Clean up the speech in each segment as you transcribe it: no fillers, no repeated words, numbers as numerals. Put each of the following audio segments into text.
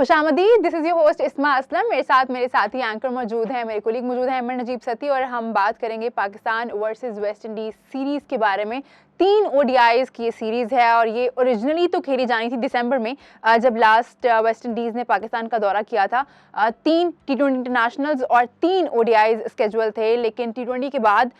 खुशामदीद, this is your host इस्मा असलम। मेरे साथ मेरे साथी एंकर मौजूद हैं, मेरे कोलीग मौजूद हैं अमर नजीब सती, और हम बात करेंगे Pakistan versus West Indies series के बारे में। 3 ओडीआईज़ की ये सीरीज़ है और ये ओरिजिनली तो खेली जानी थी दिसंबर में, जब लास्ट वेस्ट इंडीज़ ने पाकिस्तान का दौरा किया था। 3 टी20 इंटरनेशनल्स और 3 ओडीआईज़ स्केजुअल थे, लेकिन टी20 के बाद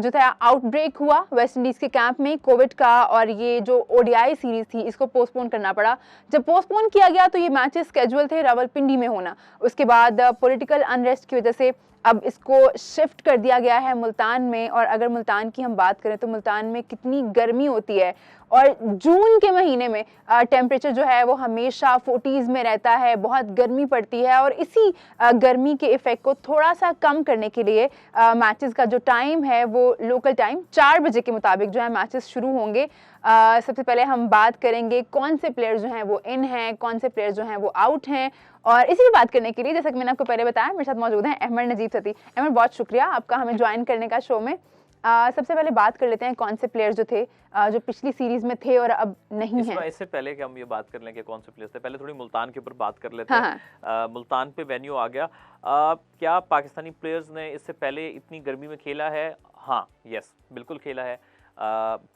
जो था आउटब्रेक हुआ वेस्ट इंडीज़ के कैंप में कोविड का, और ये जो ओडीआई सीरीज़ थी इसको पोस्टपोन करना पड़ा। जब पोस्टपोन किया गया तो ये मैचेस स्केजुअल थे रावलपिंडी में होना, उसके बाद पॉलिटिकल अनरेस्ट की वजह से अब इसको शिफ्ट कर दिया गया है मुल्तान में। और अगर मुल्तान की हम बात करें तो मुल्तान में कितनी गर्मी होती है, और जून के महीने में टेम्परेचर जो है वो हमेशा 40s में रहता है, बहुत गर्मी पड़ती है। और इसी गर्मी के इफेक्ट को थोड़ा सा कम करने के लिए मैचेस का जो टाइम है वो लोकल टाइम 4 बजे के मुताबिक जो है मैचेस शुरू होंगे। सबसे पहले हम बात करेंगे कौन से प्लेयर्स जो हैं वो इन हैं, कौन से प्लेयर्स जो हैं वो आउट हैं। और इसी की बात करने के लिए, जैसा कि मैंने आपको पहले बताया, मेरे साथ मौजूद हैं अहमद नजीब सती। अहमद, बहुत शुक्रिया आपका हमें ज्वाइन करने का शो में। सबसे पहले बात कर लेते हैं कौन से प्लेयर्स जो थे जो पिछली सीरीज में थे और अब नहीं हैं। इससे पहले कि हम ये बात कर लें कि कौन से प्लेयर्स थे, पहले थोड़ी मुल्तान के ऊपर बात कर लेते हैं। मुल्तान पे वेन्यू आ गया। क्या पाकिस्तानी प्लेयर्स ने इससे पहले इतनी गर्मी में खेला है? हाँ, यस, बिल्कुल खेला है।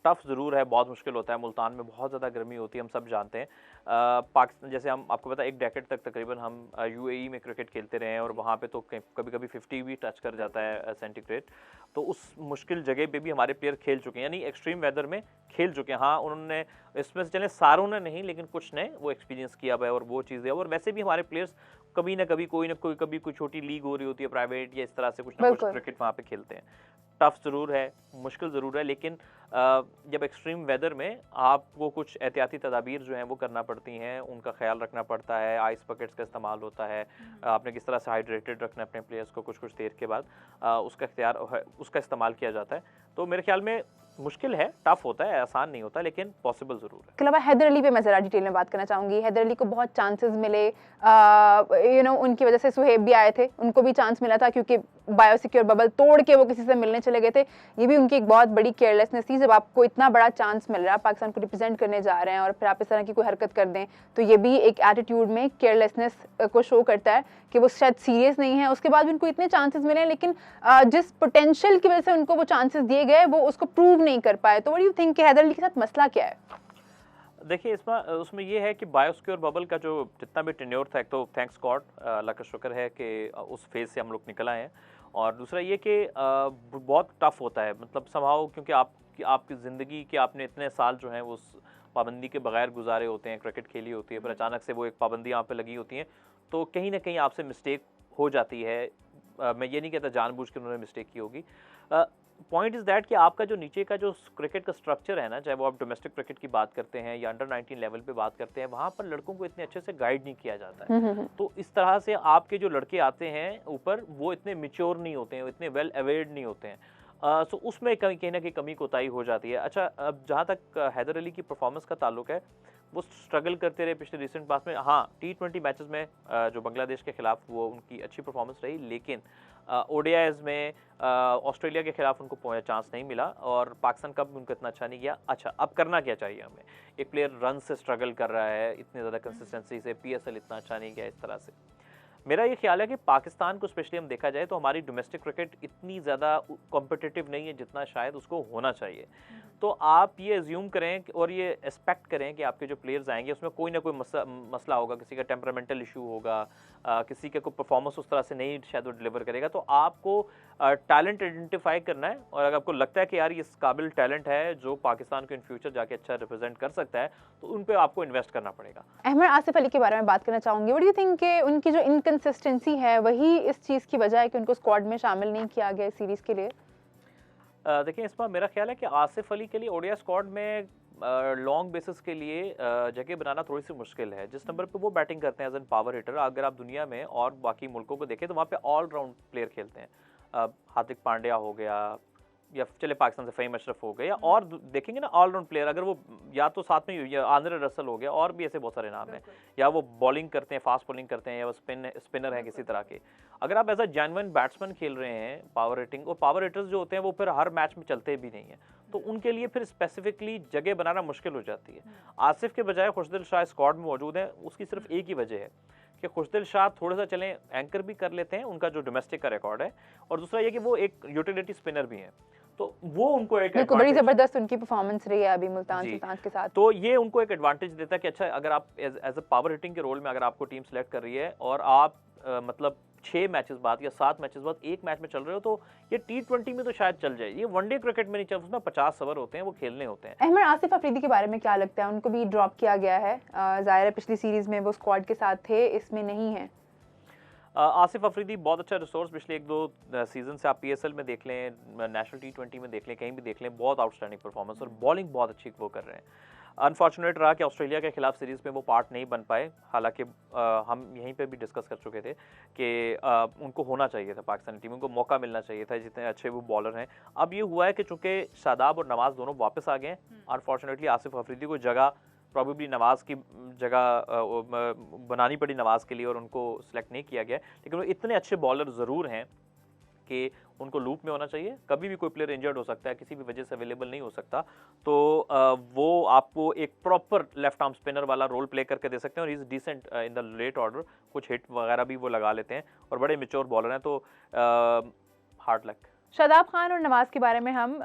टफ ज़रूर है, बहुत मुश्किल होता है। मुल्तान में बहुत ज़्यादा गर्मी होती है, हम सब जानते हैं। पाकिस्तान, जैसे हम आपको पता है, एक डेकेड तक तकरीबन हम यूएई में क्रिकेट खेलते रहे हैं, और वहाँ पे तो कभी कभी 50 भी टच कर जाता है सेंटीग्रेड। तो उस मुश्किल जगह पे भी हमारे प्लेयर खेल चुके हैं, यानी एक्सट्रीम वेदर में खेल चुके हैं। हाँ, उन्होंने इसमें से चले सारों ने नहीं, लेकिन कुछ ने वो एक्सपीरियंस किया हुआ है और वो चीज़ें। और वैसे भी हमारे प्लेयर्स कभी ना कभी कोई कभी कोई छोटी लीग हो रही होती है प्राइवेट, या इस तरह से कुछ ना कुछ क्रिकेट वहाँ पे खेलते हैं। टफ ज़रूर है, मुश्किल ज़रूर है, लेकिन जब एक्सट्रीम वेदर में आपको कुछ एहतियाती तदाबीर जो हैं वो करना पड़ती हैं, उनका ख्याल रखना पड़ता है। आइस बकेट्स का इस्तेमाल होता है, आपने किस तरह से हाइड्रेटेड रखना है अपने प्लेयर्स को, कुछ देर के बाद उसका इस्तेमाल किया जाता है। तो मेरे ख्याल में मुश्किल है, टफ होता है, आसान नहीं होता, लेकिन पॉसिबल ज़रूर है। इसके अलावा हैदर अली पे मैं ज़रा डिटेल में बात करना चाहूँगी। हैदर अली को बहुत चांसेस मिले, उनकी वजह से सुहेब भी आए थे, उनको भी चांस मिला था, क्योंकि बायोसिक्योर बबल तोड़ के वो किसी से मिलने चले गए थे। ये भी उनकी एक बहुत बड़ी केयरलेसनेस थी। जब आपको इतना बड़ा चांस मिल रहा है, पाकिस्तान को रिप्रेजेंट करने जा रहे हैं, और फिर आप इस तरह की कोई हरकत कर दें, तो ये भी एक एटीट्यूड में केयरलेसनेस को शो करता है कि वो शायद सीरियस नहीं है। उसके बाद भी उनको इतने चांसेस मिले, लेकिन जिस पोटेंशियल की वजह से उनको वो चांसेस दिए गए वो उसको प्रूव नहीं कर पाए। तो व्हाट डू यू थिंक कि हैदर अली के साथ मसला क्या है? देखिए, उसमें ये है कि बायोसिक्योर बबल का जो जितना भी टेन्योर था, एक तो थैंक्स गॉड, अल्लाह का शुक्र है कि उस फेज़ से हम लोग निकल आए हैं। और दूसरा ये कि बहुत टफ होता है, मतलब समहाउ, क्योंकि आपकी ज़िंदगी के आपने इतने साल जो हैं वो उस पाबंदी के बगैर गुजारे होते हैं, क्रिकेट खेली होती है, फिर अचानक से वो एक पाबंदी यहाँ पे लगी होती है, तो कहीं ना कहीं आपसे मिस्टेक हो जाती है। मैं ये नहीं कहता जानबूझ के उन्होंने मिस्टेक की होगी। पॉइंट इज़ दैट कि आपका जो नीचे का जो क्रिकेट का स्ट्रक्चर है ना, चाहे वो आप डोमेस्टिक क्रिकेट की बात करते हैं या अंडर 19 लेवल पे बात करते हैं, वहाँ पर लड़कों को इतने अच्छे से गाइड नहीं किया जाता है। तो इस तरह से आपके जो लड़के आते हैं ऊपर, वो इतने मिच्योर नहीं होते हैं, इतने वेल अवेयर्ड नहीं होते हैं। सो उसमें कहीं ना कहीं कमी कोताही हो जाती है। अच्छा, अब जहाँ तक हैदर अली की परफॉर्मेंस का ताल्लुक है, वो स्ट्रगल करते रहे पिछले रिसेंट पास में। हाँ, T20 मैचेस में जो बांग्लादेश के खिलाफ वो उनकी अच्छी परफॉर्मेंस रही, लेकिन ओडीआईज में ऑस्ट्रेलिया के खिलाफ उनको चांस नहीं मिला, और पाकिस्तान कप में उनको इतना अच्छा नहीं किया। अच्छा, अब करना क्या चाहिए हमें? एक प्लेयर रन से स्ट्रगल कर रहा है इतनी ज़्यादा कंसिस्टेंसी से, PSL इतना अच्छा नहीं किया, इस तरह से मेरा ये ख्याल है कि पाकिस्तान को स्पेशली हम देखा जाए तो हमारी डोमेस्टिक क्रिकेट इतनी ज़्यादा कॉम्पिटिटिव नहीं है जितना शायद उसको होना चाहिए। तो आप ये एज्यूम करें और ये एक्सपेक्ट करें कि आपके जो प्लेयर्स आएंगे उसमें कोई ना कोई मसला होगा, किसी का टेम्परामेंटल इशू होगा, किसी का कोई परफॉर्मेंस उस तरह से नहीं शायद वो डिलीवर करेगा। तो आपको टैलेंट आइडेंटिफाई करना है, और अगर आपको लगता है कि यार ये इस काबिल टैलेंट है जो पाकिस्तान को इन फ्यूचर जाके अच्छा रिप्रेजेंट कर सकता है, तो उन पर आपको इन्वेस्ट करना पड़ेगा। अहमद, आसिफ अली के बारे में बात करना चाहूँगी। व्हाट डू यू थिंक कि उनकी जो इनकंसिस्टेंसी है वही इस चीज़ की वजह है कि उनको स्क्वाड में शामिल नहीं किया गया सीरीज़ के लिए? देखिए, इस बार मेरा ख्याल है कि आसिफ अली के लिए ओडिया स्क्वाड में लॉन्ग बेसिस के लिए जगह बनाना थोड़ी सी मुश्किल है। जिस नंबर पे वो बैटिंग करते हैं एज एन पावर हिटर, अगर आप दुनिया में और बाकी मुल्कों को देखें तो वहाँ पे ऑल राउंड प्लेयर खेलते हैं। हार्दिक पांड्या हो गया, या चले पाकिस्तान से फ़हीम अशरफ हो गए, या और देखेंगे ना ऑलराउंड प्लेयर, अगर वो या तो साथ में या आंद्रे रसल हो गया, और भी ऐसे बहुत सारे नाम हैं, या वो बॉलिंग करते हैं, फास्ट बॉलिंग करते हैं, या वो स्पिनर हैं किसी तरह के। अगर आप एज अ जेन्युइन बैट्समैन खेल रहे हैं पावर हिटिंग, और पावर हिटर्स जो होते हैं वो फिर हर मैच में चलते भी नहीं हैं, तो उनके लिए फिर स्पेसिफिकली जगह बनाना मुश्किल हो जाती है। आसिफ के बजाय खुशदिल शाह स्क्वाड में मौजूद है, उसकी सिर्फ एक ही वजह है कि खुशदिल शाह थोड़ा सा चलें एंकर भी कर लेते हैं, उनका जो डोमेस्टिक का रिकॉर्ड है, और दूसरा ये कि वो एक यूटिलिटी स्पिनर भी हैं, तो वो उनको एक बिल्कुल बड़ी एडवांटेज जबरदस्त उनकी परफॉर्मेंस रही है अभी मुल्तान जी। सुल्तान के साथ। तो ये उनको एक एडवांटेज देता है कि अच्छा अगर आप एज अ पावर हिटिंग के रोल में अगर आपको टीम सेलेक्ट कर रही है और आप मतलब 6 मैचेस बाद या 7 मैचेस बाद एक मैच में चल रहे हो, तो ये T20 में तो शायद चल जाए, ये वनडे क्रिकेट में नहीं चल, उसमें 50 ओवर होते हैं, वो खेलने होते हैं। अहमद आसिफ अफरीदी के बारे में क्या लगता है? उनको भी ड्रॉप किया गया है, जाहिर है पिछली सीरीज में वो स्क्वाड के साथ थे, इसमें नहीं है। आसिफ अफरीदी बहुत अच्छा रिसोर्स, पिछले 1-2 सीजन से आप PSL में देख लें, नेशनल T20 में देख लें, कहीं भी देख लें, बहुत आउटस्टैंडिंग परफॉर्मेंस और बॉलिंग बहुत अच्छी वो कर रहे हैं। अनफॉर्चुनेट रहा कि ऑस्ट्रेलिया के खिलाफ सीरीज में वो पार्ट नहीं बन पाए, हालांकि हम यहीं पे भी डिस्कस कर चुके थे कि उनको होना चाहिए था, पाकिस्तानी टीम को मौका मिलना चाहिए था, जितने अच्छे वो बॉलर हैं। अब ये हुआ है कि चूंकि शादाब और नवाज दोनों वापस आ गए हैं, अनफॉर्चुनेटली आसिफ अफरीदी को जगह प्रॉबेबली नवाज की जगह बनानी पड़ी नवाज के लिए और उनको सिलेक्ट नहीं किया गया, लेकिन वो इतने अच्छे बॉलर ज़रूर हैं कि उनको लूप में होना चाहिए। कभी भी कोई प्लेयर इंजर्ड हो सकता है, किसी भी वजह से अवेलेबल नहीं हो सकता, तो वो आपको एक प्रॉपर लेफ्ट आर्म स्पिनर वाला रोल प्ले करके दे सकते हैं, और is decent in the late order, कुछ हिट वगैरह भी वो लगा लेते हैं और बड़े मेच्योर बॉलर हैं, तो हार्ड लक। शादाब खान और नवाज के बारे में हम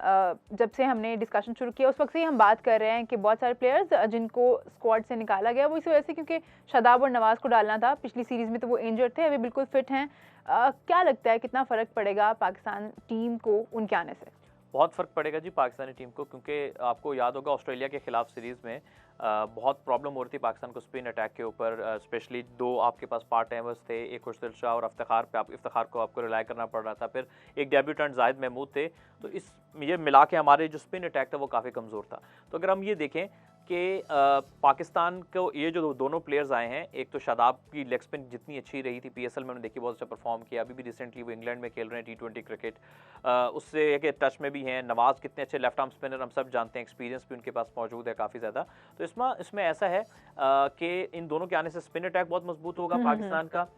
जब से हमने डिस्कशन शुरू किया उस वक्त से ही हम बात कर रहे हैं कि बहुत सारे प्लेयर्स जिनको स्क्वाड से निकाला गया वो इस वजह से क्योंकि शादाब और नवाज को डालना था। पिछली सीरीज़ में तो वो इंजर्ड थे, अभी बिल्कुल फिट हैं। क्या लगता है कितना फ़र्क पड़ेगा पाकिस्तान टीम को उनके आने से? बहुत फ़र्क पड़ेगा जी पाकिस्तानी टीम को, क्योंकि आपको याद होगा ऑस्ट्रेलिया के खिलाफ सीरीज़ में बहुत प्रॉब्लम हो रही थी पाकिस्तान को स्पिन अटैक के ऊपर, स्पेशली 2 आपके पास पार्ट टाइमर्स थे, एक खुशदिल शाह और इफ्तिखार पे, इफ्तिखार को आपको रिलाई करना पड़ रहा था, फिर एक डेब्यूटेंट जाहिद महमूद थे, तो इस ये मिला के हमारे जो स्पिन अटैक था वो काफ़ी कमज़ोर था। तो अगर हम ये देखें कि पाकिस्तान को ये जो दोनों प्लेयर्स आए हैं, एक तो शादाब की लेग स्पिन जितनी अच्छी रही थी PSL में, उन्होंने देखी बहुत अच्छा परफॉर्म किया, अभी भी रिसेंटली वो इंग्लैंड में खेल रहे हैं T20 क्रिकेट, उससे एक टच में भी हैं। नवाज कितने अच्छे लेफ्ट आर्म स्पिनर हम सब जानते हैं, एक्सपीरियंस भी उनके पास मौजूद है काफ़ी ज़्यादा। तो इसमें ऐसा है कि इन दोनों के आने से स्पिन अटैक बहुत मजबूत होगा पाकिस्तान का,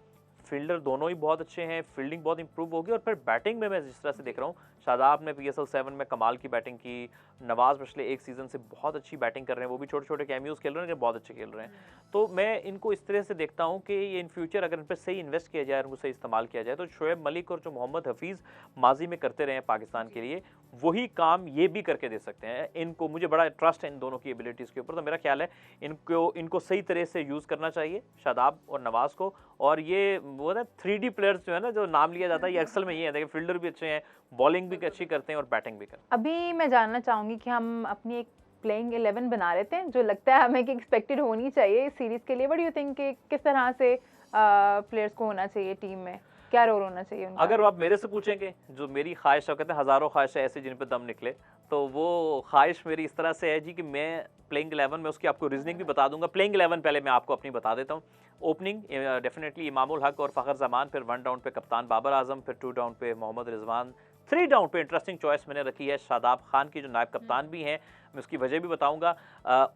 फील्डर दोनों ही बहुत अच्छे हैं, फील्डिंग बहुत इंप्रूव होगी, और फिर बैटिंग में मैं जिस तरह से देख रहा हूँ, शादाब ने PSL 7 में कमाल की बैटिंग की, नवाज पिछले एक सीज़न से बहुत अच्छी बैटिंग कर रहे हैं, वो भी छोटे छोटे कैमियोज खेल रहे हैं लेकिन बहुत अच्छे खेल रहे हैं। तो मैं इनको इस तरह से देखता हूँ कि ये इन फ्यूचर अगर इन पर सही इन्वेस्ट किया जाए, उनको सही इस्तेमाल किया जाए, तो शोएब मलिक और जो मोहम्मद हफीज़ माजी में करते रहे हैं पाकिस्तान के लिए, वही काम ये भी करके दे सकते हैं। इनको मुझे बड़ा ट्रस्ट है इन दोनों की एबिलिटीज़ के ऊपर, तो मेरा ख्याल है इनको सही तरह से यूज़ करना चाहिए, शादाब और नवाज को। और ये वो ना 3D प्लेयर्स जो है ना, जो नाम लिया जाता है, ये अक्सर में ये है, देखिए फील्डर भी अच्छे हैं, बॉलिंग भी अच्छी करते हैं और बैटिंग भी करते हैं। अभी मैं जानना चाहूँगी कि हम अपनी एक प्लेइंग 11 बना लेते हैं जो लगता है हमें कि एक्सपेक्टेड होनी चाहिए इस सीरीज़ के लिए। व्हाट डू यू थिंक कि किस तरह से प्लेयर्स को होना चाहिए टीम में, क्या रोल होना चाहिए उनका? अगर आप मेरे से पूछेंगे, जो मेरी ख्वाहिश है, कहते हैं हज़ारों ख्वाहिशें ऐसी जिन पे दम निकले, तो वो ख्वाहिश मेरी इस तरह से है जी कि मैं प्लेइंग 11 में उसकी आपको रीजनिंग भी बता दूंगा। प्लेइंग 11 पहले मैं आपको अपनी बता देता हूँ। ओपनिंग डेफिनेटली इमामुल हक और फ़खर जमान, फिर 1 डाउन पे कप्तान बाबर आजम, फिर 2 डाउन पे मोहम्मद रिजवान, 3 डाउन पे इंटरेस्टिंग चॉइस मैंने रखी है शादाब खान की, जो नायब कप्तान भी हैं, मैं उसकी वजह भी बताऊँगा।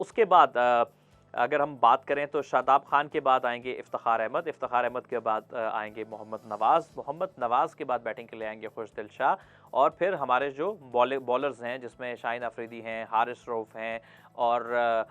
उसके बाद अगर हम बात करें तो शादाब खान के बाद आएंगे इफ्तिखार अहमद, इफ्तिखार अहमद के बाद आएंगे मोहम्मद नवाज़ के बाद बैटिंग के लिए आएंगे खुशदिल शाह, और फिर हमारे जो बॉलर्स हैं जिसमें शाहीन अफरीदी हैं, हारिस रऊफ हैं, और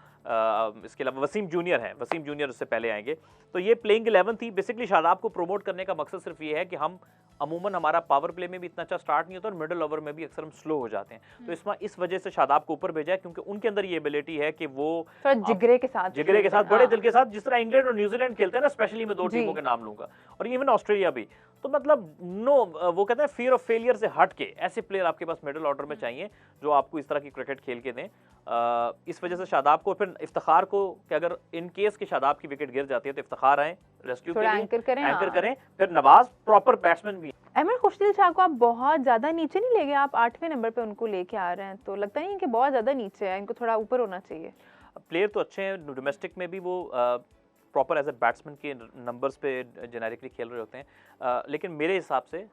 इसके अलावा वसीम जूनियर उससे पहले आएंगे। तो ये प्लेइंग 11 थी। बेसिकली शादाब को प्रमोट करने का मकसद सिर्फ ये है कि हम अमूमन हमारा पावर प्ले में भी इतना अच्छा स्टार्ट नहीं होता और मिडिल ओवर में भी अक्सर हम स्लो हो जाते हैं, तो इसमें इस वजह से शादाब को ऊपर भेजा है, क्योंकि उनके अंदर ये एबिलिटी है कि वो जिगरे के साथ बड़े दिल के साथ, जिस तरह इंग्लैंड और न्यूजीलैंड खेलते हैं ना, स्पेशली मैं 2 टीमों के नाम लूंगा, और इवन ऑस्ट्रेलिया भी। तो मतलब वो कहते हैं फियर ऑफ फेलियर से हट के ऐसे प्लेयर आपके पास मिडिल ऑर्डर में चाहिए जो आपको इस तरह की क्रिकेट खेल के दें। इस वजह से शादाब को, फिर इफ्तिखार को, कि अगर इन केस की शादाब की विकेट गिर जाती है तो इफ्तिखार आए रेस्क्यू के लिए, एंकर करें, फिर नवाज प्रॉपर बैट्समैन भी। अहमद, खुशदिल शाह को आप बहुत ज़्यादा नीचे नहीं ले गए, आप 8वें नंबर पे उनको लेके आ रहे हैं, तो लगता नहीं है कि बहुत ज़्यादा नीचे है, इनको थोड़ा ऊपर होना चाहिए? प्लेयर तो अच्छे हैं, डोमेस्टिक में भी वो प्रॉपर एज ए बैट्समैन के नंबर्स पे जेनेरिकली खेल रहे होते हैं, लेकिन मेरे हिसाब से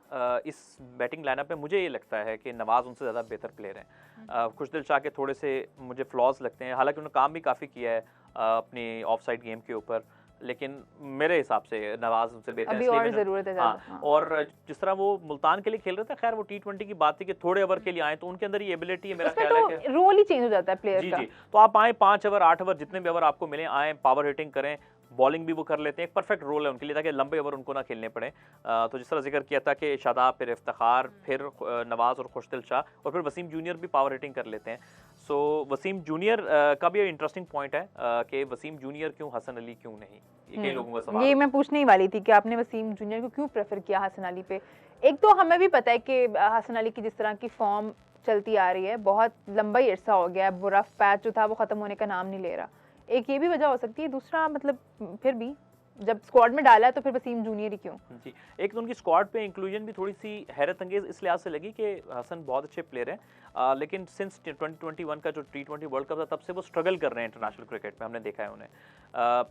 इस बैटिंग लाइनअप में मुझे ये लगता है कि नवाज उनसे ज़्यादा बेहतर प्लेयर हैं। खुशदिल शाह के थोड़े से मुझे फ्लॉज लगते हैं, हालांकि उन्होंने काम भी काफ़ी किया है अपनी ऑफ साइड गेम के ऊपर, लेकिन मेरे हिसाब से नवाज उनसे बेहतर अभी और ज़रूरत है ज़्यादा। हाँ, और जिस तरह वो मुल्तान के लिए खेल रहे थे, खैर वो T20 की बात थी कि थोड़े ओवर के लिए आए, तो उनके अंदर ये एबिलिटी है, मेरा ख्याल है कि रोल ही चेंज हो जाता है प्लेयर का। जी, तो आप आए 5 ओवर 8 ओवर जितने भी ओवर आपको मिले, आए पावर हिटिंग करें, बॉलिंग भी वो कर लेते हैं, एक परफेक्ट रोल है उनके लिए ताकि लंबे ओवर उनको ना खेलने पड़े। तो जिस तरह जिक्र किया था कि शादाब, फिर इफ्तिखार, फिर नवाज और खुशदिल शाह, और फिर वसीम जूनियर भी पावर हिटिंग कर लेते हैं। सो वसीम जूनियर का भी इंटरेस्टिंग पॉइंट है कि वसीम जूनियर क्यों, हसन अली क्यों नहीं, ये कई लोगों का सवाल। ये मैं पूछने ही वाली थी कि आपने वसीम जूनियर को क्यों प्रेफर किया हसन अली पे। एक तो हमें भी पता है कि हसन अली की जिस तरह की फॉर्म चलती आ रही है, बहुत लंबा ही अरसा हो गया है, वो रफ पैच जो था वो ख़त्म होने का नाम नहीं ले रहा। एक ये भी वजह हो सकती है, दूसरा मतलब फिर भी जब स्क्वाड में डाला है तो फिर वसीम जूनियर ही क्यों? जी, एक तो उनकी स्क्वाड पे इंक्लूजन भी थोड़ी सी हैरत अंगेज इस लिहाज से लगी कि हसन बहुत अच्छे प्लेयर हैं, लेकिन सिंस 2021 का जो T20 वर्ल्ड कप था तब से वो स्ट्रगल कर रहे हैं इंटरनेशनल क्रिकेट में, हमने देखा है उन्हें।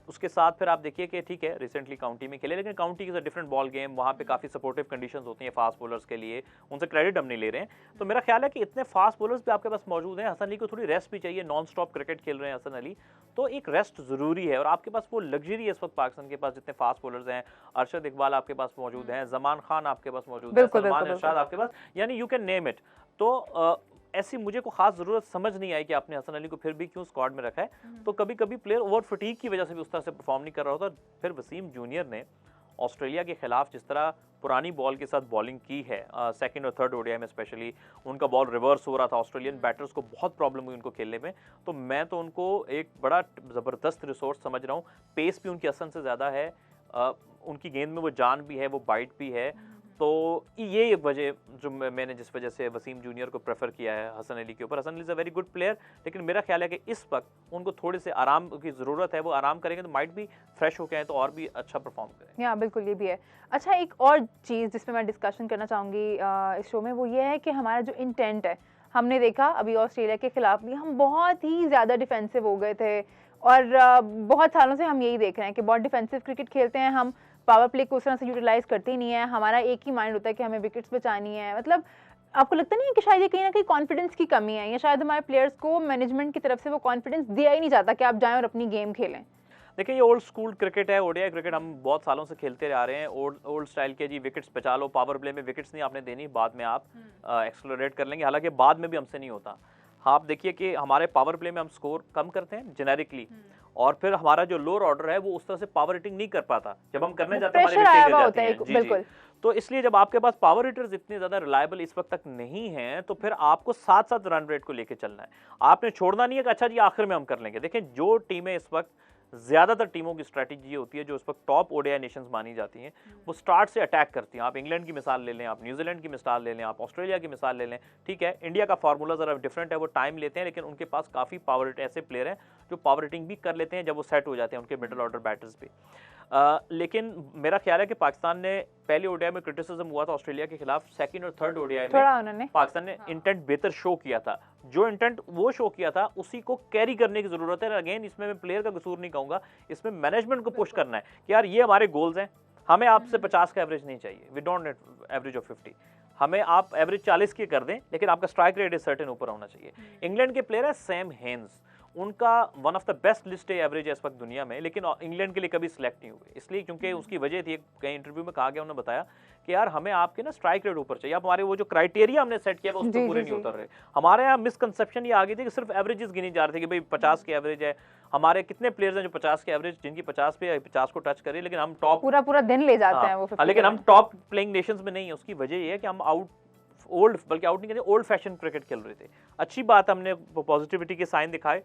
उसके साथ फिर आप देखिए कि ठीक है रिसेंटली काउंटी में खेले, लेकिन county is a different ball game, वहाँ पे काफ़ी सपोर्टिव कंडीशंस होती हैं फास्ट बॉलर्स के लिए, उनसे क्रेडिट हम नहीं ले रहे हैं। तो मेरा ख्याल है कि इतने फास्ट बॉलर्स भी आपके पास मौजूद हैं, हसन अली को थोड़ी रेस्ट भी चाहिए, नॉन स्टॉप क्रिकेट खेल रहे हैं हसन अली, तो एक रेस्ट ज़रूरी है। और आपके पास वो लग्जरी है इस वक्त पाकिस्तान के पास, जितने फास्ट बॉलर्स हैं, अरशद इकबाल आपके पास मौजूद हैं, जमान खान आपके पास मौजूद है, सलमान इरशाद आपके पास, यानी यू कैन नेम इट। तो ऐसी मुझे को खास ज़रूरत समझ नहीं आई कि आपने हसन अली को फिर भी क्यों स्क्वाड में रखा है। तो कभी कभी प्लेयर ओवर फटीग की वजह से भी उस तरह से परफॉर्म नहीं कर रहा होता। फिर वसीम जूनियर ने ऑस्ट्रेलिया के खिलाफ जिस तरह पुरानी बॉल के साथ बॉलिंग की है, सेकंड और थर्ड ओडीआई में स्पेशली उनका बॉल रिवर्स हो रहा था, ऑस्ट्रेलियन बैटर्स को बहुत प्रॉब्लम हुई उनको खेलने में। तो मैं तो उनको एक बड़ा ज़बरदस्त रिसोर्स समझ रहा हूँ। पेस भी उनकी हसन से ज़्यादा है, उनकी गेंद में वो जान भी है, वो बाइट भी है। तो ये एक वजह जो मैंने जिस वजह से वसीम जूनियर को प्रेफर किया है हसन अली के ऊपर। Hasan Ali is a very good player, लेकिन मेरा ख्याल है कि इस वक्त उनको थोड़े से आराम की ज़रूरत है। वो आराम करेंगे तो माइट भी फ्रेश होकर आए तो और भी अच्छा परफॉर्म करेंगे। हाँ बिल्कुल, ये भी है। अच्छा, एक और चीज़ जिसमें मैं डिस्कशन करना चाहूँगी इस शो में, वो ये है कि हमारा जो इंटेंट है, हमने देखा अभी ऑस्ट्रेलिया के खिलाफ भी हम बहुत ही ज़्यादा डिफेंसिव हो गए थे, और बहुत सालों से हम यही देख रहे हैं कि बहुत डिफेंसिव क्रिकेट खेलते हैं हम, पावर प्ले को उस तरह से यूटिलाइज करते ही नहीं है। हमारा एक ही माइंड होता है कि हमें विकेट्स बचानी है। मतलब आपको लगता नहीं है कि शायद ये कहीं ना कहीं कॉन्फिडेंस की कमी है, या शायद हमारे प्लेयर्स को मैनेजमेंट की तरफ से वो कॉन्फिडेंस दिया ही नहीं जाता कि आप जाएं और अपनी गेम खेलें? देखिए ये ओल्ड स्कूल क्रिकेट है, ओडीआई क्रिकेट हम बहुत सालों से खेलते आ रहे हैं। ओल्ड स्टाइल के जी विकेट्स बचा लो, पावर प्ले में विकेट्स नहीं आपने देनी, बाद में आप एक्सप्लोरेट कर लेंगे, हालांकि बाद में भी हमसे नहीं होता। हाँ, आप देखिए कि हमारे पावर प्ले में हम स्कोर कम करते हैं जेनेरिकली, और फिर हमारा जो लोअर ऑर्डर है वो उस तरह से पावर हिटिंग नहीं कर पाता। जब हम करने जाते हैं हमारे विकेट गिर जाते हैं। जी। तो इसलिए जब आपके पास पावर हिटर्स इतने ज़्यादा रिलायबल इस वक्त तक नहीं हैं, तो फिर आपको साथ साथ रन रेट को लेके चलना है। आपने छोड़ना नहीं है कि अच्छा जी आखिर में हम कर लेंगे। देखें जो टीमें इस वक्त, ज़्यादातर टीमों की स्ट्रैटेजी ये होती है जो इस वक्त टॉप ओडीआई नेशंस मानी जाती हैं, वो स्टार्ट से अटैक करती हैं। आप इंग्लैंड की मिसाल ले लें, आप न्यूजीलैंड की मिसाल ले लें, आप ऑस्ट्रेलिया की मिसाल ले लें। ठीक है, इंडिया का फार्मूला ज़रा डिफरेंट है, वो टाइम लेते हैं, लेकिन उनके पास काफ़ी पावर ऐसे प्लेयर हैं जो पावर हिटिंग भी कर लेते हैं जब वो सेट हो जाते हैं, उनके मिडल ऑर्डर बैटर्स भी। लेकिन मेरा ख्याल है कि पाकिस्तान ने पहले ओडीआई में क्रिटिसिज्म हुआ था ऑस्ट्रेलिया के खिलाफ, सेकंड और थर्ड ओडीआई में पाकिस्तान ने इंटेंट बेहतर शो किया था। जो इंटेंट वो शो किया था उसी को कैरी करने की जरूरत है। अगेन इसमें मैं प्लेयर का कसूर नहीं कहूंगा, इसमें मैनेजमेंट को पुश करना है कि यार ये हमारे गोल्स हैं, हमें आपसे 50 का एवरेज नहीं चाहिए, we don't need average of 50, हमें आप एवरेज 40 की कर दें, लेकिन आपका स्ट्राइक रेट इज सर्टेन ऊपर होना चाहिए। इंग्लैंड के प्लेयर है सैम हेन्स, उनका one of the best list average है इस वक्त दुनिया में, लेकिन इंग्लैंड के लिए कभी सिलेक्ट नहीं हुए, इसलिए क्योंकि उसकी वजह थी, कई इंटरव्यू में कहा गया, उन्होंने बताया कि यार हमें आपके ना स्ट्राइक रेट ऊपर चाहिए, आप हमारे वो जो क्राइटेरिया हमने सेट किया उस पर पूरे नहीं उतर रहे। हमारे यहाँ मिसकंसेप्शन ये आ गई थी कि सिर्फ एवरेजेस गिनी जा रही थी कि भाई 50 की एवरेज है, हमारे कितने प्लेयर्स हैं जो 50 के एवरेज, जिनकी 50 पे 50 को टच करें, लेकिन हम टॉप पूरा दिन ले जाते हैं वो, लेकिन हम टॉप प्लेइंग नेशंस में नहीं है। उसकी वजह ये है कि हम बल्कि आउट नहीं कहते, ओल्ड फैशन क्रिकेट खेल रहे थे। अच्छी बात, हमने पॉजिटिविटी के साइन दिखाए,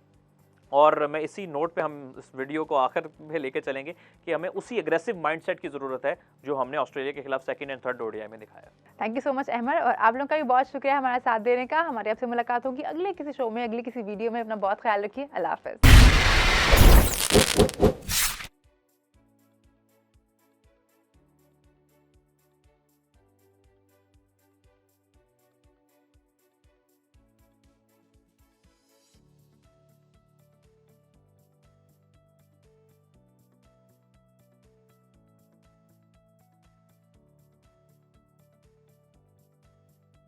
और मैं इसी नोट पे हम इस वीडियो को आखिर में लेके चलेंगे कि हमें उसी एग्रेसिव माइंडसेट की ज़रूरत है जो हमने ऑस्ट्रेलिया के खिलाफ सेकंड एंड थर्ड ओडीआई में दिखाया। Thank you so much Ahmad, और आप लोगों का भी बहुत शुक्रिया हमारा साथ देने का। हमारी आपसे मुलाकात होगी अगले किसी शो में, अगले किसी वीडियो में। अपना बहुत ख्याल रखिए। अल्लाह हाफ़िज़।